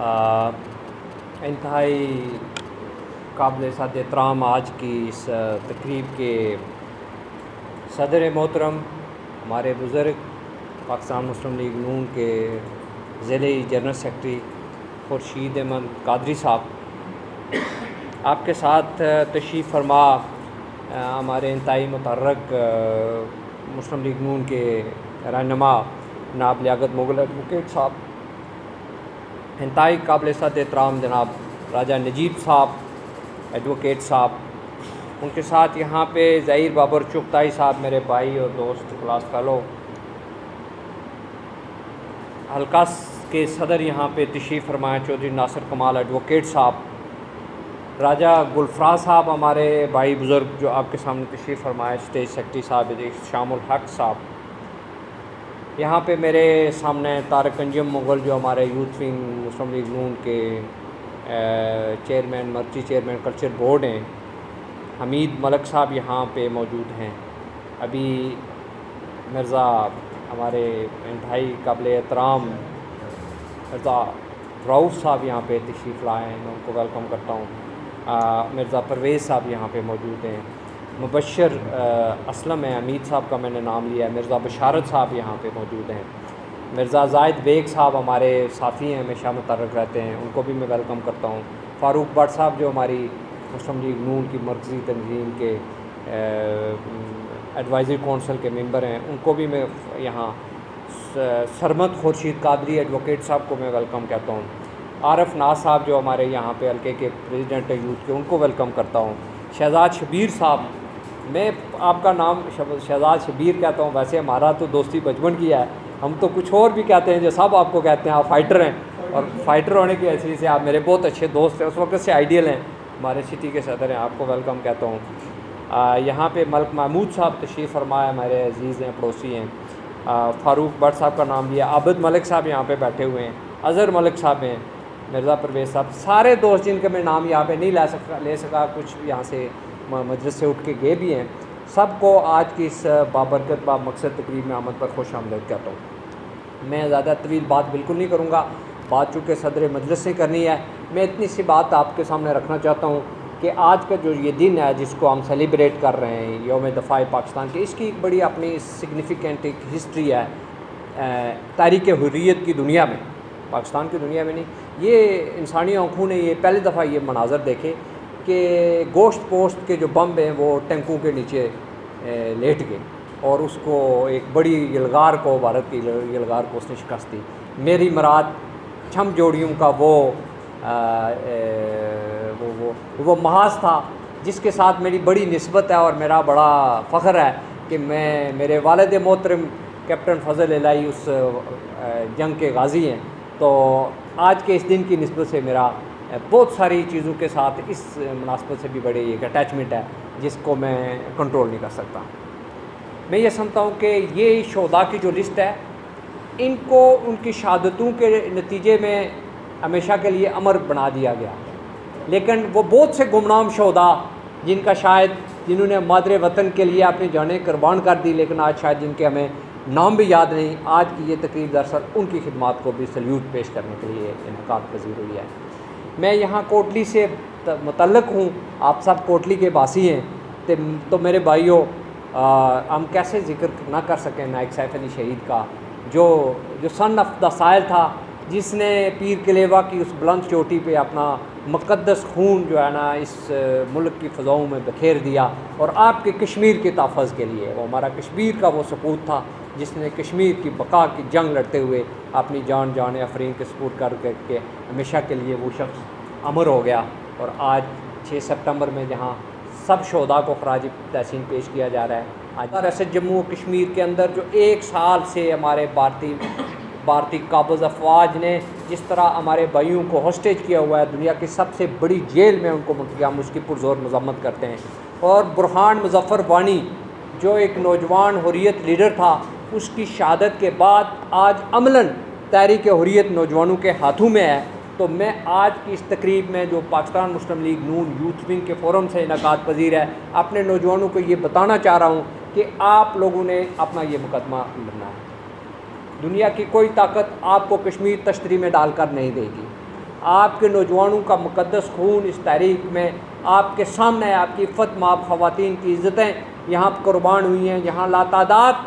इंतहाई काबिल साद एहतराम आज की इस तकरीब के सदर मोहतरम हमारे बुज़ुर्ग पाकिस्तान मुस्लिम लीग नून के ज़िले जनरल सेक्रेटरी खुर्शीद अहमद कादरी साहब, आपके साथ तशरीफ़ फरमा हमारे इंतहाई मुतर्रक मुस्लिम लीग नून के रहनुमा जनाब लियाकत मुग़ल एडवोकेट साहब, इंतहाई काबिल साद एहतराम जनाब राजा नजीब साहब एडवोकेट साहब, उनके साथ यहाँ पे ज़हीर बाबर चुगताई साहब मेरे भाई और दोस्त क्लास फेलो, हल्का के सदर यहाँ पे तशरीफ़ फरमाया चौधरी नासिर कमाल एडवोकेट साहब, राजा गुलफराज साहब हमारे भाई बुज़ुर्ग जो आपके सामने तशरीफ़ फरमाए, स्टेज सेक्रेटरी साहब शामुल हक साहब, यहाँ पे मेरे सामने तारक अंजुम मुग़ल जो हमारे यूथ विंग मुस्लिम लीग नून के चेयरमैन मर्ची चेयरमैन कल्चर बोर्ड हैं, हमीद मलक साहब यहाँ पे मौजूद हैं। अभी मिर्ज़ा हमारे इंतहाई काबिल एहतराम मिर्ज़ा रऊफ़ साहब यहाँ पे तशरीफ़ लाए हैं, मैं उनको वेलकम करता हूँ। मिर्ज़ा परवेज़ साहब यहाँ पे मौजूद हैं, मुबशर असलम है, अमीद साहब का मैंने नाम लिया है, मिर्ज़ा बशारत साहब यहाँ पे मौजूद हैं, मिर्ज़ा ज़ाहिद बेग साहब हमारे साथी हैं, हमेशा मुतर्रक रहते हैं, उनको भी मैं वेलकम करता हूँ। फ़ारूक भट्ट साहब जो हमारी मुस्लिम लीग नून की मरकज़ी तंजीम के एडवाइज़री कौंसल के मेंबर हैं, उनको भी मैं यहाँ सरमद खुर्शीद कादरी एडवोकेट साहब को मैं वेलकम कहता हूँ। आरफ नाज साहब जो हमारे यहाँ पे हल्के के प्रेसिडेंट हैं यूथ के, उनको वेलकम करता हूँ। शहजाद शबीर साहब, मैं आपका नाम शहजाद शबीर कहता हूँ, वैसे हमारा तो दोस्ती बचपन की है, हम तो कुछ और भी कहते हैं जो सब आपको कहते हैं, आप फ़ाइटर हैं और फाइटर होने की हैसियत से आप मेरे बहुत अच्छे दोस्त हैं, उस वक्त से आइडियल हैं, हमारे सिटी के सदर हैं, आपको वेलकम कहता हूँ। यहाँ पे मलिक महमूद साहब तशरीफ़ फरमाए, हमारे अजीज़ हैं, पड़ोसी हैं। फ़ारूक भट्ट साहब का नाम लिया, आबिद मलिक साहब यहाँ पे बैठे हुए हैं, अज़हर मलिक साहब हैं, मिर्ज़ा परवेज़ साहब, सारे दोस्त जिनके मैं नाम यहाँ पे नहीं ले सका, कुछ यहाँ से मजलिस से उठ के गए भी हैं, सबको आज की इस बाबरकत मकसद तकरीब में आमद पर खुश आमदीद कहता हूँ। मैं ज़्यादा तवील बात बिल्कुल नहीं करूँगा, बात चूँकि सदर मजलिस से करनी है, मैं इतनी सी बात आपके सामने रखना चाहता हूँ कि आज का जो ये दिन है जिसको हम सेलिब्रेट कर रहे हैं, यौम दफ़ाए पाकिस्तान के, इसकी एक बड़ी अपनी सिग्निफ़िकेंट एक हिस्ट्री है तारीख़ हुर्रियत की दुनिया में, पाकिस्तान की दुनिया में नहीं, ये इंसानी आँखों ने ये पहली दफ़ा ये मनाज़र देखे कि गोश्त पोस्ट के जो बम हैं वो टैंकों के नीचे लेट गए और उसको एक बड़ी यलगार को, भारत की यलगार को उसने शिकस्त दी। मेरी मुराद छम जोड़ियों का वो महाज था जिसके साथ मेरी बड़ी निस्बत है और मेरा बड़ा फ़ख्र है कि मैं, मेरे वालिद मोहतरम कैप्टन फ़ज़ल इलाही उस जंग के गाज़ी हैं, तो आज के इस दिन की निस्बत से मेरा बहुत सारी चीज़ों के साथ इस मुनासबत से भी बड़ी एक अटैचमेंट है जिसको मैं कंट्रोल नहीं कर सकता। मैं ये समझता हूँ कि ये शोधा की जो लिस्ट है, इनको उनकी शहादतों के नतीजे में हमेशा के लिए अमर बना दिया गया, लेकिन वो बहुत से गुमनाम शोधा जिन्होंने मादरे वतन के लिए अपनी जानें कुर्बान कर दी, लेकिन आज शायद जिनके हमें नाम भी याद नहीं, आज की ये तकरीब दरअसल उनकी खिदमात को भी सल्यूट पेश करने के लिए इनेकाद पज़ीर हुई है। मैं यहाँ कोटली से मुतल्लक हूँ, आप सब कोटली के बासी हैं, तो मेरे भाइयों, हम कैसे ज़िक्र ना कर सकें नायक सैफ अली शहीद का, जो सन ऑफ द साइल था, जिसने पीर कलेवा की उस बुलंद चोटी पे अपना मुक़द्दस खून जो है ना इस मुल्क की फ़ज़ाओं में बखेर दिया और आपके कश्मीर के तहफ़्फ़ुज़ के लिए, वो हमारा कश्मीर का वो सपूत था जिसने कश्मीर की बका की जंग लड़ते हुए अपनी जान अफरीन के सपूत करके हमेशा के लिए वो शख्स अमर हो गया। और आज 6 सितंबर में जहाँ सब शोधा को ख़राज तहसीन पेश किया जा रहा है, आज ऐसे जम्मू कश्मीर के अंदर जो 1 साल से हमारे भारतीय काबिज़ अफवाज ने जिस तरह हमारे भाइयों को हॉस्टेज किया हुआ है, दुनिया की सबसे बड़ी जेल में उनको मुंतकिल, हम उसकी पुरज़ोर मज़म्मत करते हैं। और बुरहान मुज़फ़्फ़र वानी जो एक नौजवान हुर्रियत लीडर था, उसकी शहादत के बाद आज अमलन तहरीक हुर्रियत नौजवानों के हाथों में है। तो मैं आज की इस तकरीब में जो पाकिस्तान मुस्लिम लीग नून यूथ विंग के फ़ोरम से इनेकाद पज़ीर है, अपने नौजवानों को ये बताना चाह रहा हूँ कि आप लोगों ने अपना ये मुकदमा लड़ना है। दुनिया की कोई ताकत आपको कश्मीर तश्तरी में डालकर नहीं देगी। आपके नौजवानों का मुक़द्दस खून इस तारीख में आपके सामने है। आपकी इफ़्फ़त माब ख़वातीन की इज़्ज़तें यहाँ कुर्बान हुई हैं। यहाँ लातादाद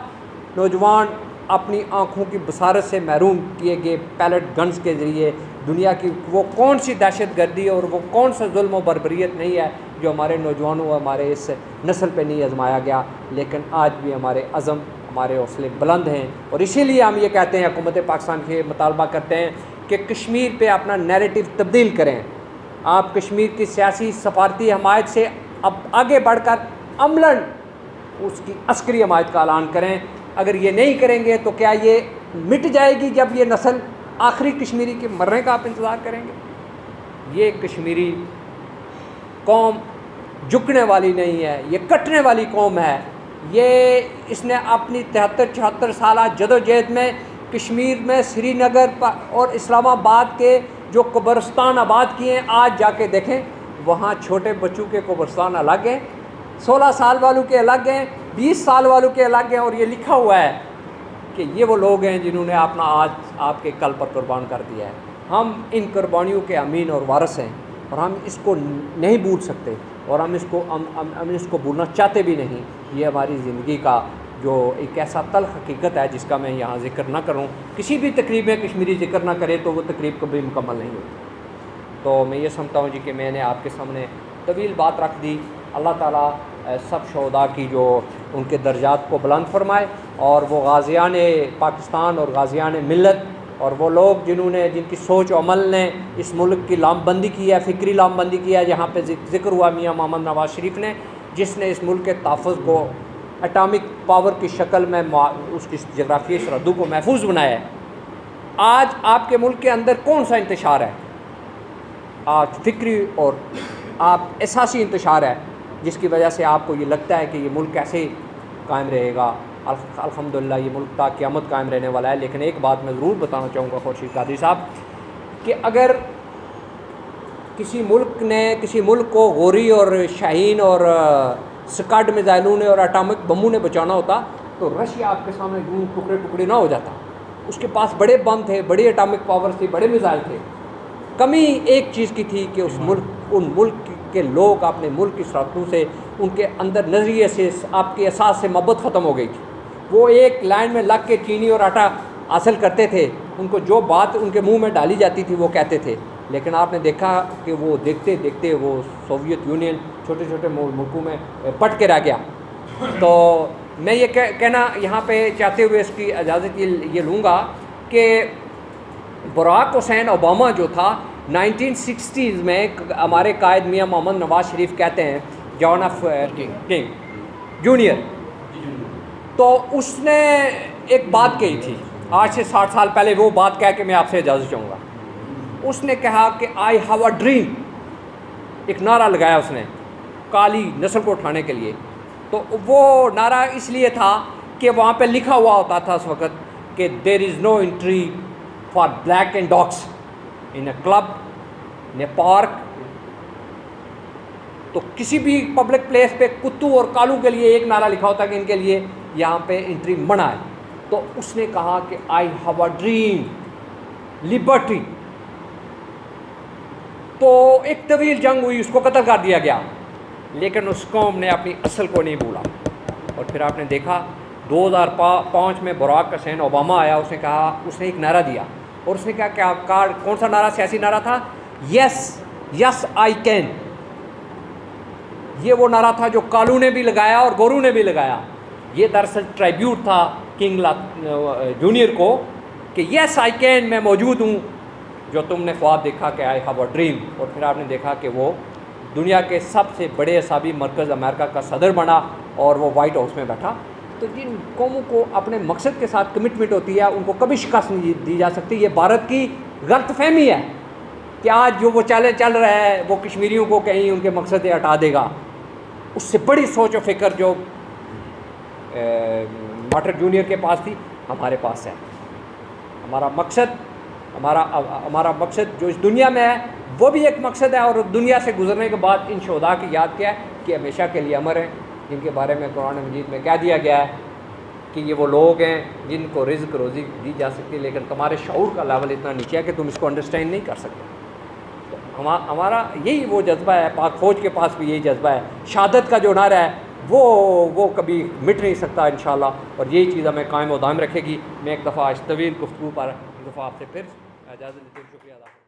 नौजवान अपनी आँखों की बसारत से महरूम किए गए पैलेट गन्स के ज़रिए। दुनिया की वो कौन सी दहशत गर्दी और वो कौन सा जुल्म और बर्बरियत नहीं है जो हमारे नौजवानों और हमारे इस नस्ल पे नहीं आजमाया गया। लेकिन आज भी हमारे अज़म, हमारे हौसले बुलंद हैं और इसीलिए हम ये कहते हैं, हुकूमत पाकिस्तान से मुतालबा करते हैं कि कश्मीर पे अपना नैरेटिव तब्दील करें। आप कश्मीर की सियासी सफारती हमायत से अब आगे बढ़कर अमलन उसकी अस्करी हमायत का ऐलान करें। अगर ये नहीं करेंगे तो क्या ये मिट जाएगी जब ये नस्ल आखिरी कश्मीरी के मरने का आप इंतज़ार करेंगे? ये कश्मीरी कौम झुकने वाली नहीं है, ये कटने वाली कौम है। ये इसने अपनी 73-74 साल जदोजहद में कश्मीर में श्रीनगर और इस्लामाबाद के जो कब्रिस्तान आबाद किए हैं, आज जाके देखें वहाँ छोटे बच्चों के कब्रिस्तान अलग हैं, 16 साल वालों के अलग हैं, 20 साल वालों के अलग हैं। और ये लिखा हुआ है कि ये वो लोग हैं जिन्होंने अपना आज आपके कल पर कुर्बान कर दिया है। हम इन कुर्बानियों के अमीन और वारिस हैं और हम इसको नहीं भूल सकते और हम इसको भूलना चाहते भी नहीं। ये हमारी ज़िंदगी का जो एक ऐसा तल्ख़ हकीकत है जिसका मैं यहाँ ज़िक्र ना करूँ। किसी भी तकरीब में कश्मीरी ज़िक्र ना करे तो वो तकरीब कभी मुकम्मल नहीं होती। तो मैं ये समझता हूँ जी कि मैंने आपके सामने तवील बात रख दी। अल्लाह ताला सब शहदा की जो उनके दर्जात को बुलंद फरमाए और वो गाज़ियान पाकिस्तान और गाज़ियान मिल्लत और वो लोग जिन्होंने जिनकी सोच और अमल ने इस मुल्क की लामबंदी की है, फ़िक्री लामबंदी की है। जहाँ पे ज़िक्र हुआ मियाँ मोहम्मद नवाज़ शरीफ ने, जिसने इस मुल्क के तहफ़्फ़ुज़ को एटॉमिक पावर की शक्ल में उसकी जग़राफ़ियाई सरहदों को महफूज बनाया है। आज आपके मुल्क के अंदर कौन सा इंतशार है? आज फ़िक्री और आप एहसासी इंतशार है जिसकी वजह से आपको ये लगता है कि ये मुल्क कैसे कायम रहेगा। अल्हम्दुलिल्लाह ये मुल्क ता क़यामत कायम रहने वाला है। लेकिन एक बात मैं ज़रूर बताना चाहूँगा खुर्शीद कादरी साहब कि अगर किसी मुल्क को गोरी और शाहीन और स्कड मिज़ाइलों ने और एटॉमिक बमों ने बचाना होता तो रशिया आपके सामने यूँ टुकड़े टुकड़े ना हो जाता। उसके पास बड़े बम थे, बड़ी एटॉमिक पावर थी, बड़े मिज़ाइल थे। कमी एक चीज़ की थी कि उन मुल्क के लोग अपने मुल्क की सरहदों से, उनके अंदर नज़रिए से, आपके एहसास से मोहब्बत ख़त्म हो गई थी। वो एक लाइन में लग के चीनी और आटा हासिल करते थे। उनको जो बात उनके मुंह में डाली जाती थी वो कहते थे। लेकिन आपने देखा कि वो देखते देखते वो सोवियत यूनियन छोटे छोटे मुल्कों में पट के रह गया। तो मैं ये कहना यहाँ पे चाहते हुए इसकी इजाज़त ये लूँगा कि बराक हुसैन ओबामा जो था 1960s में हमारे कायद मियाँ मोहम्मद नवाज़ शरीफ कहते हैं, जॉन एफ किंग जूनियर, तो उसने एक बात कही थी आज से 60 साल पहले। वो बात कह के मैं आपसे इजाज़त चाहूँगा। उसने कहा कि आई हैव अ ड्रीम, एक नारा लगाया उसने काली नस्ल को उठाने के लिए। तो वो नारा इसलिए था कि वहाँ पे लिखा हुआ होता था उस वक़्त कि there is no entry for black and dogs in a club in a park. तो किसी भी पब्लिक प्लेस पे कुत्तों और कालू के लिए एक नारा लिखा होता कि इनके लिए यहाँ पे एंट्री मना है। तो उसने कहा कि I have a dream liberty. तो एक तवील जंग हुई, उसको कत्ल कर दिया गया। लेकिन उस कौम ने अपनी असल को नहीं भूला। और फिर आपने देखा 2005 में बराक हुसैन ओबामा आया। उसने कहा, उसने एक नारा दिया और उसने कहा क्या कौन सा नारा, सियासी नारा था, यस यस आई कैन। ये वो नारा था जो कालू ने भी लगाया और गोरू ने भी लगाया। ये दरअसल ट्रिब्यूट था किंग जूनियर को कि यस आई कैन, मैं मौजूद हूँ, जो तुमने ख्वाब देखा कि आई हैव अ ड्रीम। और फिर आपने देखा कि वो दुनिया के सबसे बड़े असाबी मरकज़ अमेरिका का सदर बना और वो वाइट हाउस में बैठा। तो जिन कौमों को अपने मकसद के साथ कमिटमेंट होती है उनको कभी शिकस्त नहीं दी जा सकती। ये भारत की गलतफहमी है कि आज जो वो चल रहा है वो कश्मीरियों को कहीं उनके मकसद से हटा देगा। उससे बड़ी सोच और फिक्र जो मार्टिन जूनियर के पास थी हमारे पास है। हमारा मकसद जो इस दुनिया में है वो भी एक मकसद है। और दुनिया से गुजरने के बाद इन शोधा की याद क्या है कि हमेशा के लिए अमर हैं, जिनके बारे में कुरान मजीद में कह दिया गया है कि ये वो लोग हैं जिनको रिज़्क़ रोज़ी दी जा सकती है। लेकिन तुम्हारे शऊर का लेवल इतना नीचे है कि तुम इसको अंडरस्टैंड नहीं कर सकते। हमारा यही वो जज्बा है, पाक फ़ौज के पास भी यही जज्बा है। शहादत का जो नारा है वो कभी मिट नहीं सकता इंशाल्लाह, और यही चीज़ हमें कायम व दायम रखेगी। मैं एक दफ़ा इस तवील गुफ्तगू पर एक दफ़ा आपसे फिर इजाज़त देते हुए शुक्रिया अदा करता हूं।